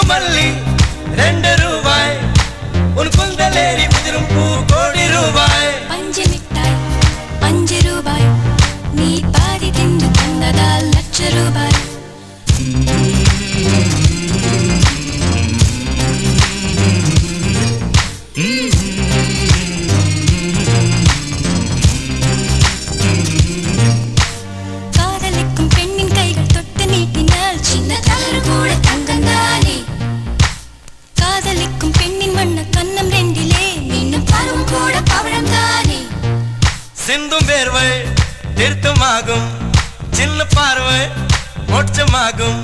மல்லி 2 ரூபாய் உன் குந்தலேறி உதிரும் பூ கோடி ரூபாய் பஞ்சு மிட்டாய் 5 ரூபாய் நீ பாதி தின்று தந்ததால் லட்ச ரூபாய் காதலிக்கும் பெண்ணின் கைகள் தொட்டு நீட்டினால் சின்ன தளர் கூட தங்கந்தானே காதலிக்கும் பெண்ணின் வண்ண கண்ணம் ரெண்டிலே மீண்டும் பருவம் கூட பவழம் தானே சிந்தும் வேர்வை திருத்தமாகும் சின்ன பார்வை மோட்சமாகும்